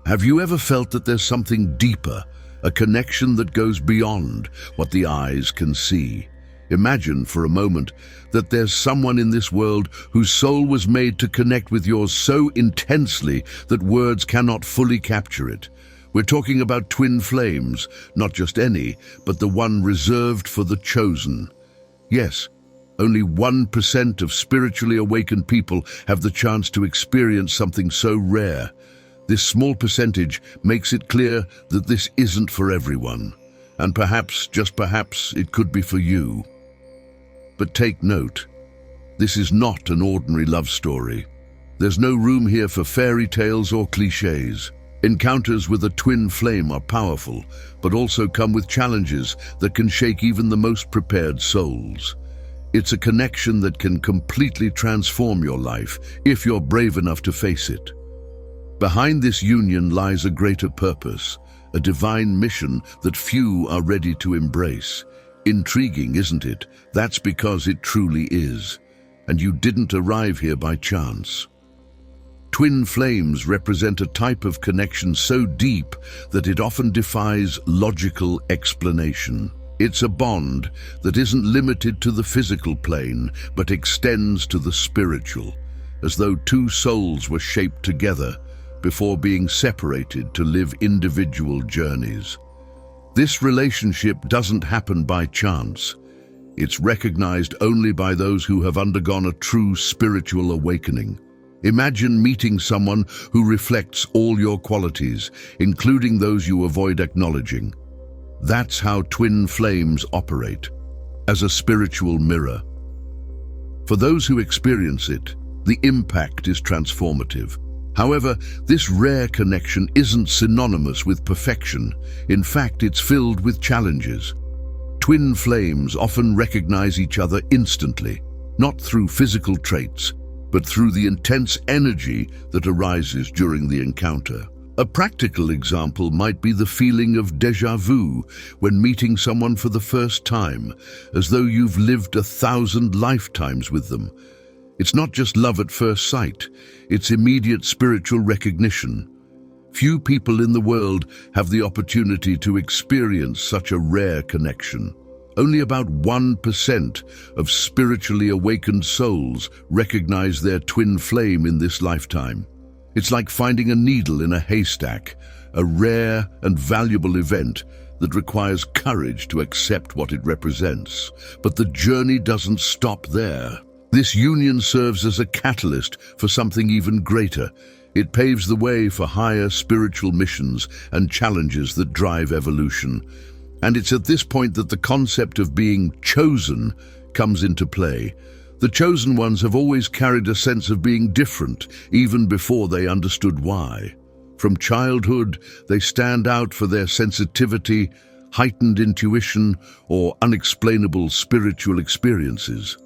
Have you ever felt that there's something deeper, a connection that goes beyond what the eyes can see? Imagine for a moment that there's someone in this world whose soul was made to connect with yours so intensely that words cannot fully capture it. We're talking about twin flames, not just any, but the one reserved for the chosen. Yes, only 1% of spiritually awakened people have the chance to experience something so rare. This small percentage makes it clear that this isn't for everyone, and perhaps, just perhaps, it could be for you. But take note, this is not an ordinary love story. There's no room here for fairy tales or cliches. Encounters with a twin flame are powerful, but also come with challenges that can shake even the most prepared souls. It's a connection that can completely transform your life if you're brave enough to face it. Behind this union lies a greater purpose, a divine mission that few are ready to embrace. Intriguing, isn't it? That's because it truly is. And you didn't arrive here by chance. Twin flames represent a type of connection so deep that it often defies logical explanation. It's a bond that isn't limited to the physical plane, but extends to the spiritual, as though two souls were shaped together before being separated to live individual journeys. This relationship doesn't happen by chance. It's recognized only by those who have undergone a true spiritual awakening. Imagine meeting someone who reflects all your qualities, including those you avoid acknowledging. That's how twin flames operate, as a spiritual mirror. For those who experience it, the impact is transformative. However, this rare connection isn't synonymous with perfection. In fact, it's filled with challenges. Twin flames often recognize each other instantly, not through physical traits, but through the intense energy that arises during the encounter. A practical example might be the feeling of déjà vu when meeting someone for the first time, as though you've lived 1,000 lifetimes with them. It's not just love at first sight, it's immediate spiritual recognition. Few people in the world have the opportunity to experience such a rare connection. Only about 1% of spiritually awakened souls recognize their twin flame in this lifetime. It's like finding a needle in a haystack, a rare and valuable event that requires courage to accept what it represents. But the journey doesn't stop there. This union serves as a catalyst for something even greater. It paves the way for higher spiritual missions and challenges that drive evolution. And it's at this point that the concept of being chosen comes into play. The chosen ones have always carried a sense of being different, even before they understood why. From childhood, they stand out for their sensitivity, heightened intuition, or unexplainable spiritual experiences.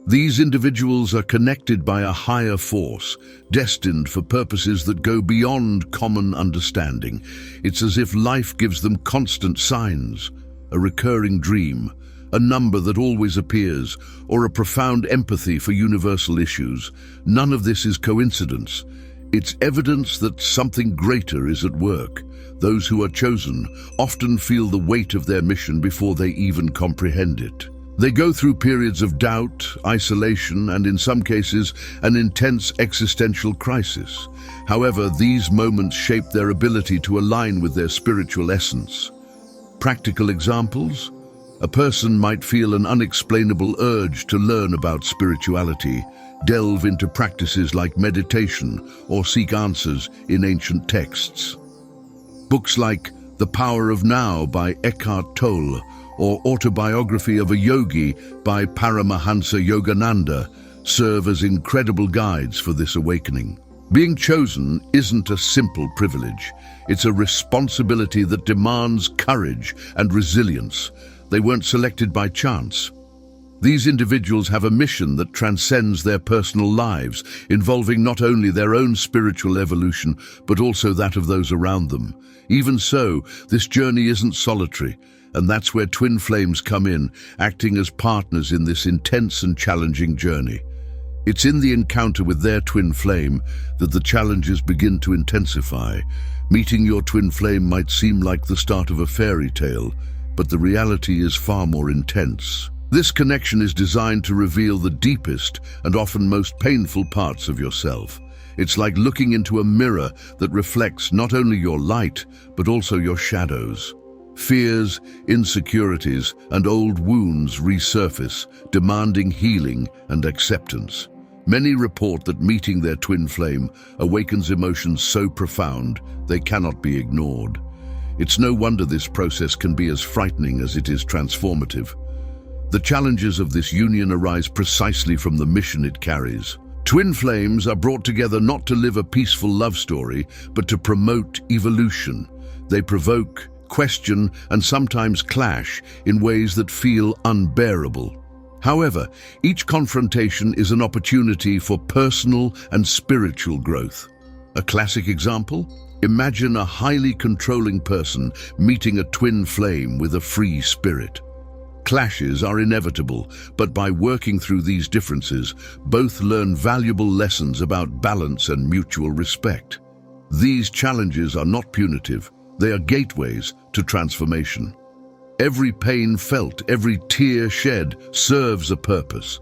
These individuals are connected by a higher force, destined for purposes that go beyond common understanding. It's as if life gives them constant signs, a recurring dream, a number that always appears, or a profound empathy for universal issues. None of this is coincidence. It's evidence that something greater is at work. Those who are chosen often feel the weight of their mission before they even comprehend it. They go through periods of doubt, isolation, and in some cases, an intense existential crisis. However, these moments shape their ability to align with their spiritual essence. Practical examples? A person might feel an unexplainable urge to learn about spirituality, delve into practices like meditation, or seek answers in ancient texts. Books like The Power of Now by Eckhart Tolle or Autobiography of a Yogi by Paramahansa Yogananda serve as incredible guides for this awakening. Being chosen isn't a simple privilege. It's a responsibility that demands courage and resilience. They weren't selected by chance. These individuals have a mission that transcends their personal lives, involving not only their own spiritual evolution, but also that of those around them. Even so, this journey isn't solitary, and that's where twin flames come in, acting as partners in this intense and challenging journey. It's in the encounter with their twin flame that the challenges begin to intensify. Meeting your twin flame might seem like the start of a fairy tale, but the reality is far more intense. This connection is designed to reveal the deepest and often most painful parts of yourself. It's like looking into a mirror that reflects not only your light, but also your shadows. Fears, insecurities, and old wounds resurface, demanding healing and acceptance. Many report that meeting their twin flame awakens emotions so profound they cannot be ignored. It's no wonder this process can be as frightening as it is transformative. The challenges of this union arise precisely from the mission it carries. Twin flames are brought together not to live a peaceful love story, but to promote evolution. They provoke, question, and sometimes clash in ways that feel unbearable. However, each confrontation is an opportunity for personal and spiritual growth. A classic example? Imagine a highly controlling person meeting a twin flame with a free spirit. Clashes are inevitable, but by working through these differences, both learn valuable lessons about balance and mutual respect. These challenges are not punitive, they are gateways to transformation. Every pain felt, every tear shed serves a purpose.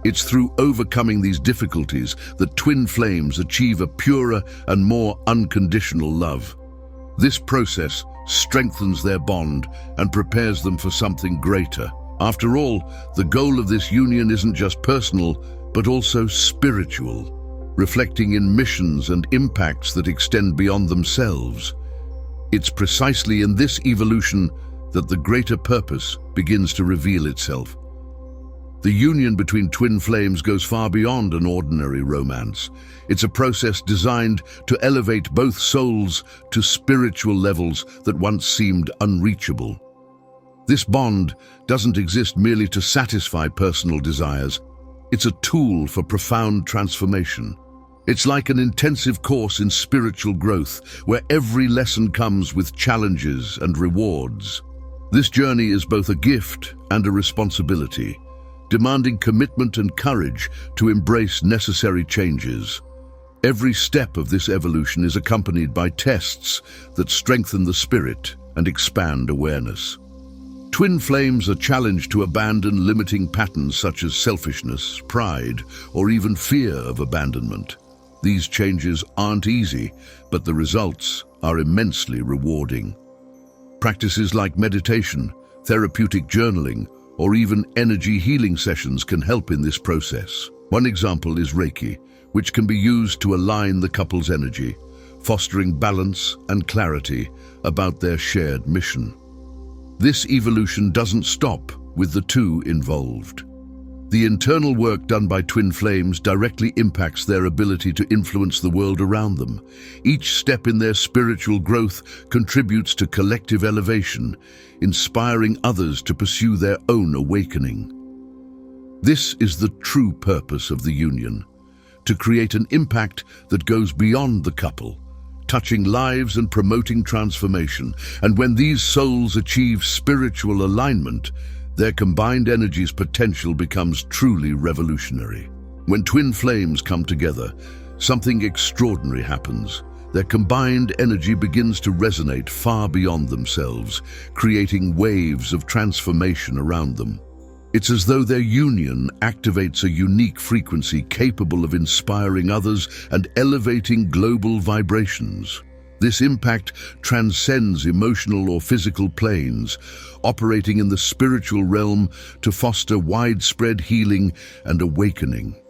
It's through overcoming these difficulties that twin flames achieve a purer and more unconditional love. This process strengthens their bond and prepares them for something greater. After all, the goal of this union isn't just personal, but also spiritual, reflecting in missions and impacts that extend beyond themselves. It's precisely in this evolution that the greater purpose begins to reveal itself. The union between twin flames goes far beyond an ordinary romance. It's a process designed to elevate both souls to spiritual levels that once seemed unreachable. This bond doesn't exist merely to satisfy personal desires. It's a tool for profound transformation. It's like an intensive course in spiritual growth, where every lesson comes with challenges and rewards. This journey is both a gift and a responsibility, demanding commitment and courage to embrace necessary changes. Every step of this evolution is accompanied by tests that strengthen the spirit and expand awareness. Twin flames are challenged to abandon limiting patterns such as selfishness, pride, or even fear of abandonment. These changes aren't easy, but the results are immensely rewarding. Practices like meditation, therapeutic journaling, or even energy healing sessions can help in this process. One example is Reiki, which can be used to align the couple's energy, fostering balance and clarity about their shared mission. This evolution doesn't stop with the two involved. The internal work done by twin flames directly impacts their ability to influence the world around them. Each step in their spiritual growth contributes to collective elevation, inspiring others to pursue their own awakening. This is the true purpose of the union, to create an impact that goes beyond the couple, touching lives and promoting transformation. And when these souls achieve spiritual alignment, their combined energy's potential becomes truly revolutionary. When twin flames come together, something extraordinary happens. Their combined energy begins to resonate far beyond themselves, creating waves of transformation around them. It's as though their union activates a unique frequency capable of inspiring others and elevating global vibrations. This impact transcends emotional or physical planes, operating in the spiritual realm to foster widespread healing and awakening.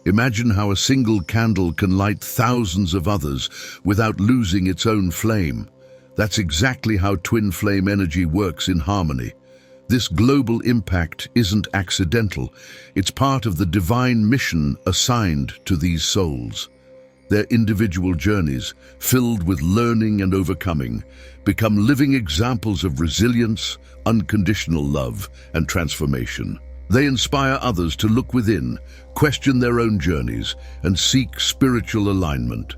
Imagine how a single candle can light thousands of others without losing its own flame. That's exactly how twin flame energy works in harmony. This global impact isn't accidental. It's part of the divine mission assigned to these souls. Their individual journeys, filled with learning and overcoming, become living examples of resilience, unconditional love, and transformation. They inspire others to look within, question their own journeys, and seek spiritual alignment.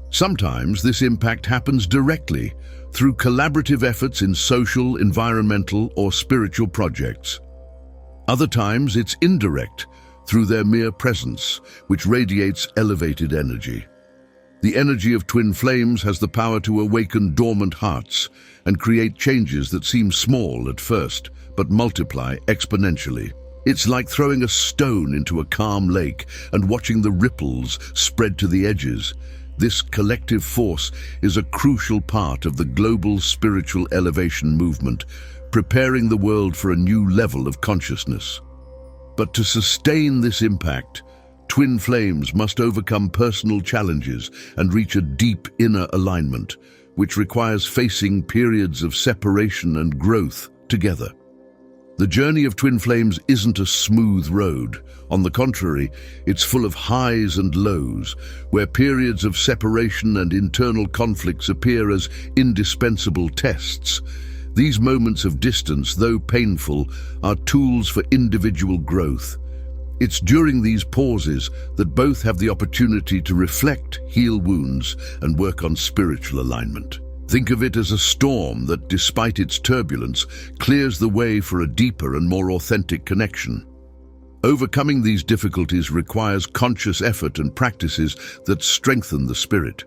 Sometimes this impact happens directly through collaborative efforts in social, environmental, or spiritual projects. Other times it's indirect, through their mere presence, which radiates elevated energy. The energy of twin flames has the power to awaken dormant hearts and create changes that seem small at first, but multiply exponentially. It's like throwing a stone into a calm lake and watching the ripples spread to the edges. This collective force is a crucial part of the global spiritual elevation movement, preparing the world for a new level of consciousness. But to sustain this impact, twin flames must overcome personal challenges and reach a deep inner alignment, which requires facing periods of separation and growth together. The journey of twin flames isn't a smooth road. On the contrary, it's full of highs and lows, where periods of separation and internal conflicts appear as indispensable tests. These moments of distance, though painful, are tools for individual growth. It's during these pauses that both have the opportunity to reflect, heal wounds, and work on spiritual alignment. Think of it as a storm that, despite its turbulence, clears the way for a deeper and more authentic connection. Overcoming these difficulties requires conscious effort and practices that strengthen the spirit.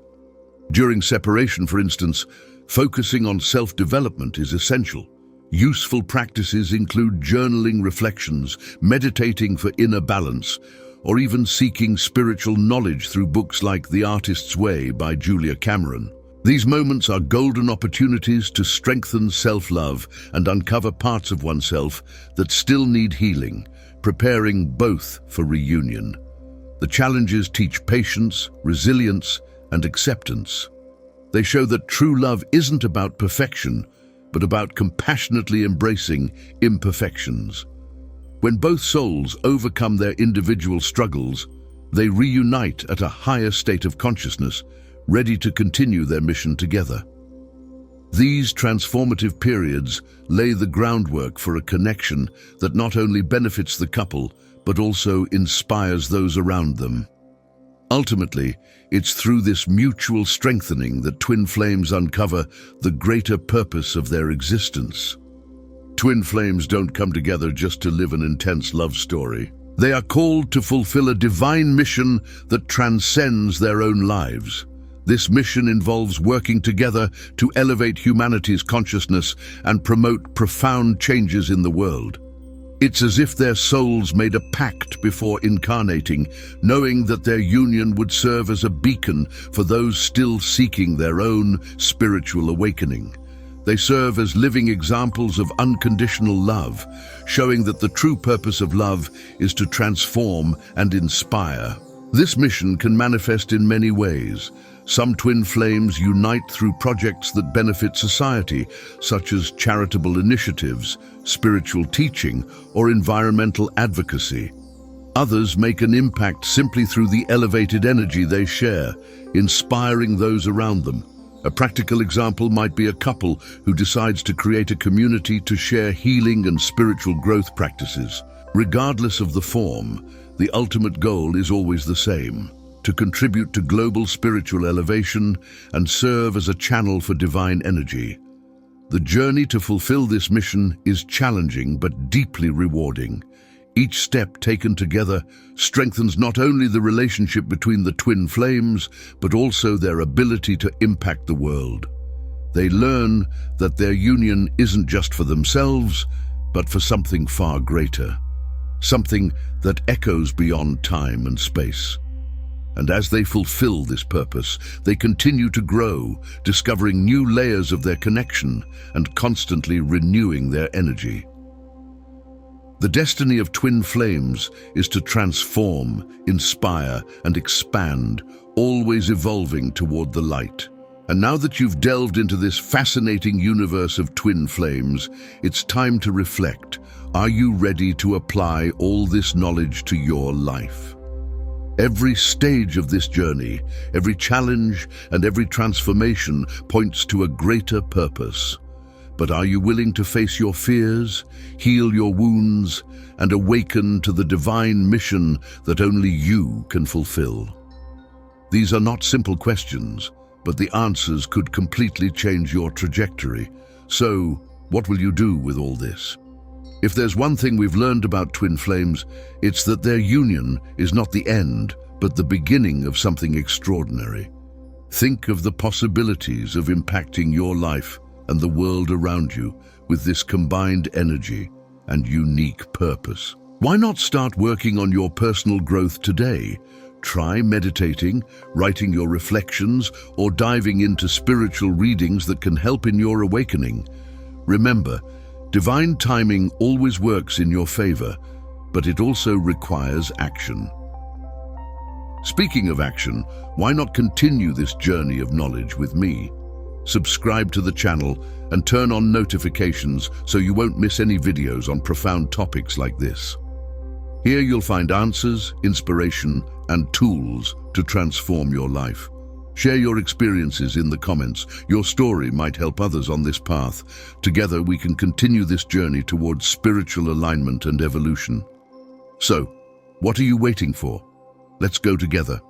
During separation, for instance, focusing on self-development is essential. Useful practices include journaling reflections, meditating for inner balance, or even seeking spiritual knowledge through books like The Artist's Way by Julia Cameron. These moments are golden opportunities to strengthen self-love and uncover parts of oneself that still need healing, preparing both for reunion. The challenges teach patience, resilience, and acceptance. They show that true love isn't about perfection, but about compassionately embracing imperfections. When both souls overcome their individual struggles, they reunite at a higher state of consciousness, ready to continue their mission together. These transformative periods lay the groundwork for a connection that not only benefits the couple, but also inspires those around them. Ultimately, it's through this mutual strengthening that twin flames uncover the greater purpose of their existence. Twin flames don't come together just to live an intense love story. They are called to fulfill a divine mission that transcends their own lives. This mission involves working together to elevate humanity's consciousness and promote profound changes in the world. It's as if their souls made a pact before incarnating, knowing that their union would serve as a beacon for those still seeking their own spiritual awakening. They serve as living examples of unconditional love, showing that the true purpose of love is to transform and inspire. This mission can manifest in many ways. Some twin flames unite through projects that benefit society, such as charitable initiatives, spiritual teaching, or environmental advocacy. Others make an impact simply through the elevated energy they share, inspiring those around them. A practical example might be a couple who decides to create a community to share healing and spiritual growth practices. Regardless of the form, the ultimate goal is always the same: to contribute to global spiritual elevation and serve as a channel for divine energy. The journey to fulfill this mission is challenging but deeply rewarding. Each step taken together strengthens not only the relationship between the twin flames, but also their ability to impact the world. They learn that their union isn't just for themselves, but for something far greater, something that echoes beyond time and space. And as they fulfill this purpose, they continue to grow, discovering new layers of their connection and constantly renewing their energy. The destiny of twin flames is to transform, inspire, and expand, always evolving toward the light. And now that you've delved into this fascinating universe of twin flames, it's time to reflect. Are you ready to apply all this knowledge to your life? Every stage of this journey, every challenge, and every transformation points to a greater purpose. But are you willing to face your fears, heal your wounds, and awaken to the divine mission that only you can fulfill? These are not simple questions, but the answers could completely change your trajectory. So, what will you do with all this? If there's one thing we've learned about twin flames, it's that their union is not the end, but the beginning of something extraordinary. Think of the possibilities of impacting your life and the world around you with this combined energy and unique purpose. Why not start working on your personal growth today? Try meditating, writing your reflections, or diving into spiritual readings that can help in your awakening. Remember, divine timing always works in your favor, but it also requires action. Speaking of action, why not continue this journey of knowledge with me? Subscribe to the channel and turn on notifications so you won't miss any videos on profound topics like this. Here you'll find answers, inspiration, and tools to transform your life. Share your experiences in the comments. Your story might help others on this path. Together we can continue this journey towards spiritual alignment and evolution. So, what are you waiting for? Let's go together.